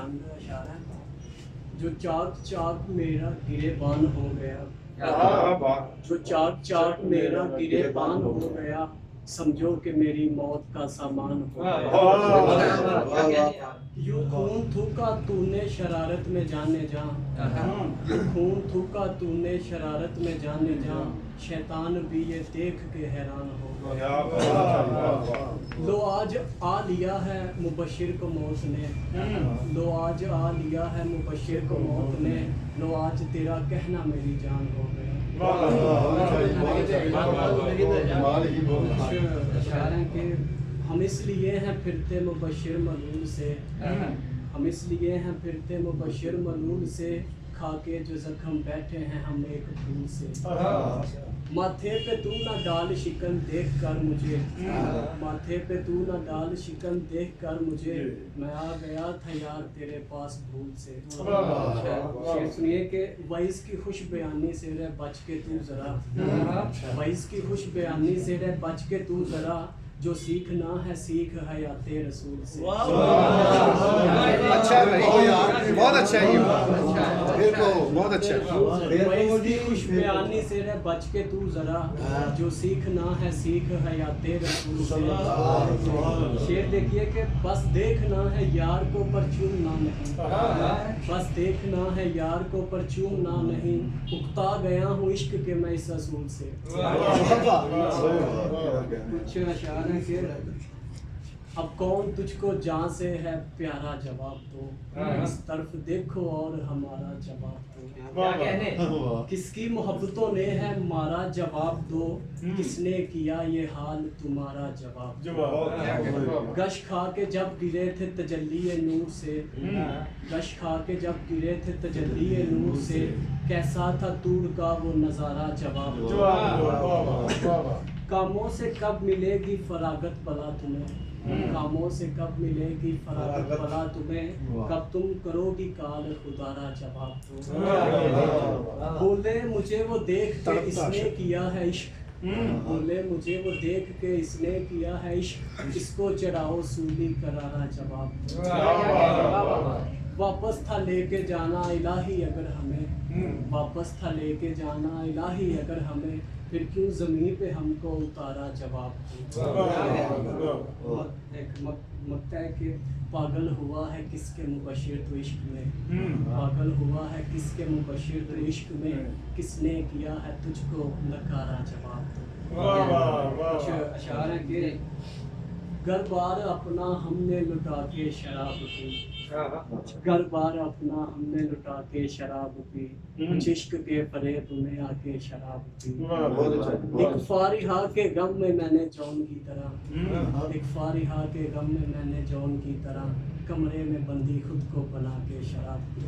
शानदार अशारा है। जो चाक चाक मेरा गिरेबान हो गया, जो चाक चाक मेरा गिरेबान हो गया, समझो कि मेरी मौत का सामान हो गया। यूं खून थूका तूने शरारत में जाने जा, यूं खून थूका तूने शरारत में जाने जा, शैतान भी ये देख के हैरान हो गया। लो आज आ लिया है मुबशिर को मौत ने, लो आज आ लिया है मुबशिर को मौत ने, लो आज तेरा कहना मेरी जान हो गया। कि हम इसलिए हैं फिरते मुबशिर मलूल से, हम इसलिए हैं फिरते मुबशिर मलूल से, खाके जो जख्म बैठे हैं हम एक फूल से। माथे पे तू ना डाल शिकन देख कर मुझे, माथे पे तू ना डाल शिकन देख कर मुझे, मैं आ गया था यार तेरे पास भूल से। शेर सुनिए कि वैस की खुश बयानी से रह बच के तू जरा, वैस की खुश बयानी से रह बच के तू जरा, जो सीखना है सीख हयाते रसूल से। अच्छा भाई, बहुत अच्छा है ये, बहुत अच्छा। वैस की खुश बयानी से रह बच के तू जरा, जो सीखना है सीख हयाते रसूल से। शेर देखिए कि बस देखना है यार को पर चूमना नहीं, बस देखना है यार को पर चूमना नहीं, उकता गया हूँ इश्क के मैं इस रसूल से। कुछ अशार है कि अब कौन तुझको जहाँ से है प्यारा जवाब दो, इस तरफ देखो और हमारा जवाब दो। क्या कहने किसकी मोहब्बतों ने है मारा जवाब दो, किसने किया ये हाल तुम्हारा जवाब। गश खा के जब गिरे थे तजल्ली नूर से, गश खा के जब गिरे थे तजल्ली नूर से, कैसा था दूर का वो नज़ारा जवाब दो। कामों से कब मिलेगी फरागत भला तुम्हें, कामों से कब मिलेगी फरागत भला तुम्हें, कब तुम करोगी काल खुदारा जवाब दो। बोले मुझे वो देख के इसने किया है इश्क, बोले मुझे वो देख के इसने किया है इश्क, इसको चढ़ाओ सूली करारा जवाब दो। वापस था लेके जाना इलाही अगर हमें, वापस था लेके जाना इलाही अगर हमें, फिर क्यों ज़मीन पे हमको उतारा जवाब दो। एक मकता है कि पागल हुआ है किसके मुबशिर तो इश्क में, पागल हुआ है किसके मुबशिर तो इश्क में, किसने किया है तुझको नकारा जवाब दो। कुछ अशार है कि घर बार अपना हमने लुटा के शराब पी, घर बार अपना हमने लुटा के शराब पी, कुछ इश्क के फरेब में आके शराब पी। एक फारिहा के गम में मैंने जौन की तरह, एक फारिहा के गम में मैंने जौन की तरह, कमरे में बंदी खुद को बना के शराब पी।